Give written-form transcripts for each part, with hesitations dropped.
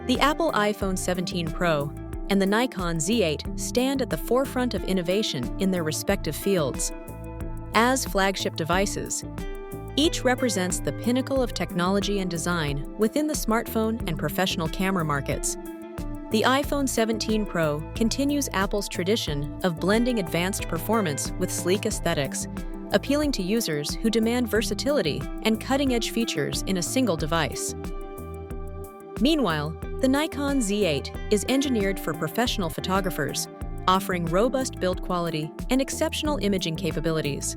The Apple iPhone 17 Pro and the Nikon Z8 stand at the forefront of innovation in their respective fields. As flagship devices, each represents the pinnacle of technology and design within the smartphone and professional camera markets. The iPhone 17 Pro continues Apple's tradition of blending advanced performance with sleek aesthetics, appealing to users who demand versatility and cutting-edge features in a single device. Meanwhile, the Nikon Z8 is engineered for professional photographers, offering robust build quality and exceptional imaging capabilities.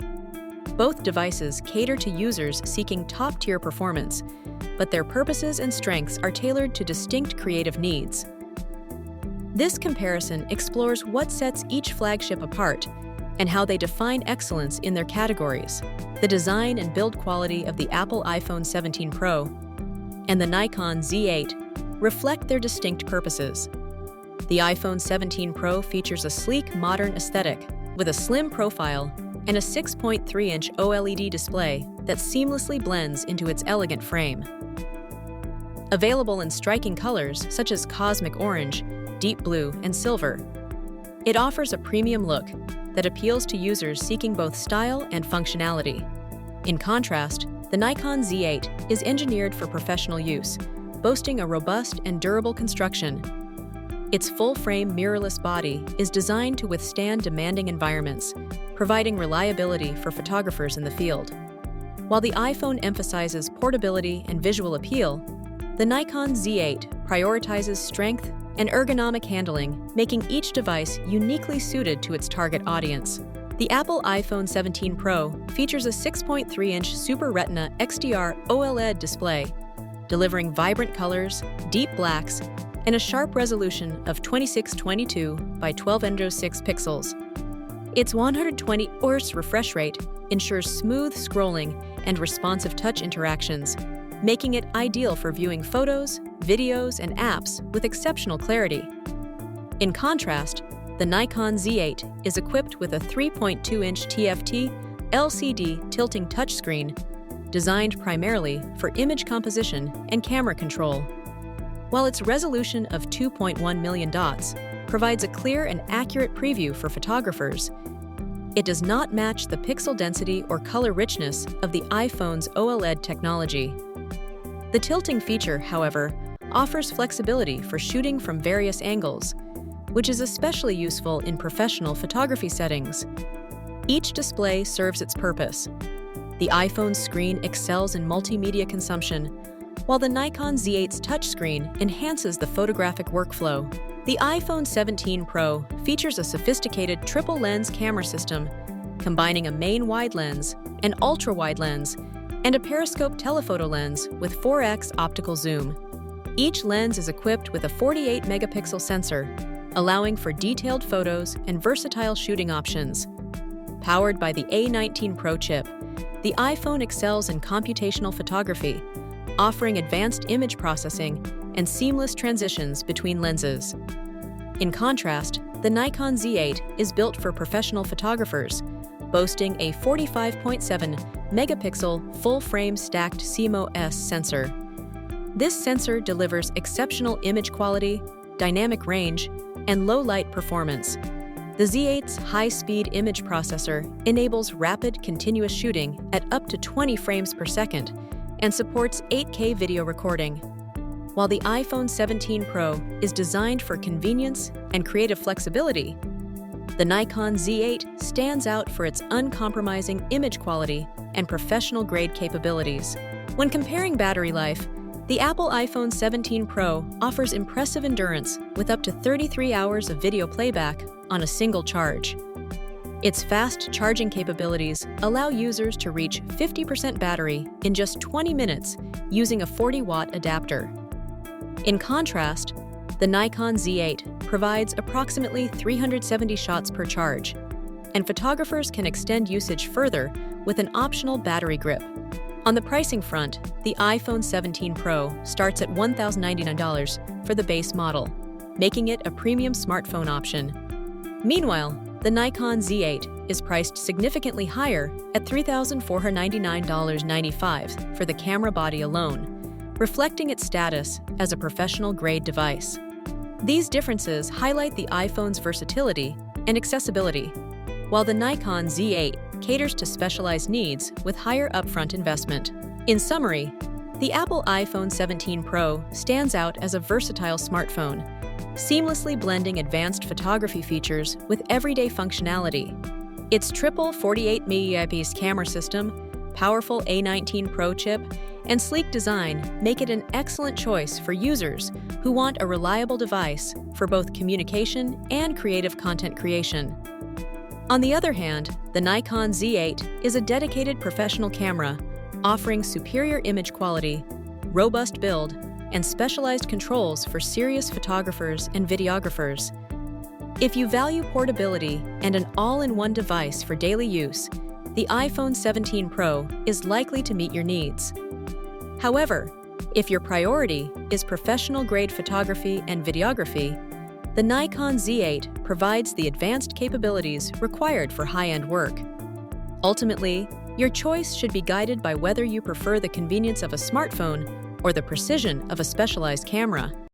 Both devices cater to users seeking top-tier performance, but their purposes and strengths are tailored to distinct creative needs. This comparison explores what sets each flagship apart and how they define excellence in their categories. The design and build quality of the Apple iPhone 17 Pro and the Nikon Z8 reflect their distinct purposes. The iPhone 17 Pro features a sleek, modern aesthetic with a slim profile and a 6.3-inch OLED display that seamlessly blends into its elegant frame. Available in striking colors such as cosmic orange, deep blue, and silver, it offers a premium look that appeals to users seeking both style and functionality. In contrast, the Nikon Z8 is engineered for professional use, boasting a robust and durable construction. Its full-frame mirrorless body is designed to withstand demanding environments, providing reliability for photographers in the field. While the iPhone emphasizes portability and visual appeal, the Nikon Z8 prioritizes strength and ergonomic handling, making each device uniquely suited to its target audience. The Apple iPhone 17 Pro features a 6.3-inch Super Retina XDR OLED display, delivering vibrant colors, deep blacks, and a sharp resolution of 2622 by 1206 pixels. Its 120 Hz refresh rate ensures smooth scrolling and responsive touch interactions, making it ideal for viewing photos, videos, and apps with exceptional clarity. In contrast, the Nikon Z8 is equipped with a 3.2-inch TFT LCD tilting touchscreen designed primarily for image composition and camera control. While its resolution of 2.1 million dots provides a clear and accurate preview for photographers, it does not match the pixel density or color richness of the iPhone's OLED technology. The tilting feature, however, offers flexibility for shooting from various angles, which is especially useful in professional photography settings. Each display serves its purpose. The iPhone's screen excels in multimedia consumption, while the Nikon Z8's touchscreen enhances the photographic workflow. The iPhone 17 Pro features a sophisticated triple-lens camera system, combining a main wide lens, an ultra-wide lens, and a periscope telephoto lens with 4x optical zoom. Each lens is equipped with a 48-megapixel sensor, allowing for detailed photos and versatile shooting options. Powered by the A19 Pro chip, the iPhone excels in computational photography, offering advanced image processing and seamless transitions between lenses. In contrast, the Nikon Z8 is built for professional photographers, boasting a 45.7-megapixel full-frame stacked CMOS sensor. This sensor delivers exceptional image quality, dynamic range, and low-light performance. The Z8's high-speed image processor enables rapid, continuous shooting at up to 20 frames per second and supports 8K video recording. While the iPhone 17 Pro is designed for convenience and creative flexibility, the Nikon Z8 stands out for its uncompromising image quality and professional-grade capabilities. When comparing battery life, the Apple iPhone 17 Pro offers impressive endurance with up to 33 hours of video playback on a single charge. Its fast charging capabilities allow users to reach 50% battery in just 20 minutes using a 40-watt adapter. In contrast, the Nikon Z8 provides approximately 370 shots per charge, and photographers can extend usage further with an optional battery grip. On the pricing front, the iPhone 17 Pro starts at $1,099 for the base model, making it a premium smartphone option. Meanwhile, the Nikon Z8 is priced significantly higher at $3,499.95 for the camera body alone, reflecting its status as a professional-grade device. These differences highlight the iPhone's versatility and accessibility, while the Nikon Z8 caters to specialized needs with higher upfront investment. In summary, the Apple iPhone 17 Pro stands out as a versatile smartphone, seamlessly blending advanced photography features with everyday functionality. Its triple 48-megapixel camera system, powerful A19 Pro chip, and sleek design make it an excellent choice for users who want a reliable device for both communication and creative content creation. On the other hand, the Nikon Z8 is a dedicated professional camera, offering superior image quality, robust build, and specialized controls for serious photographers and videographers. If you value portability and an all-in-one device for daily use, the iPhone 17 Pro is likely to meet your needs. However, if your priority is professional-grade photography and videography, the Nikon Z8 provides the advanced capabilities required for high-end work. Ultimately, your choice should be guided by whether you prefer the convenience of a smartphone or the precision of a specialized camera.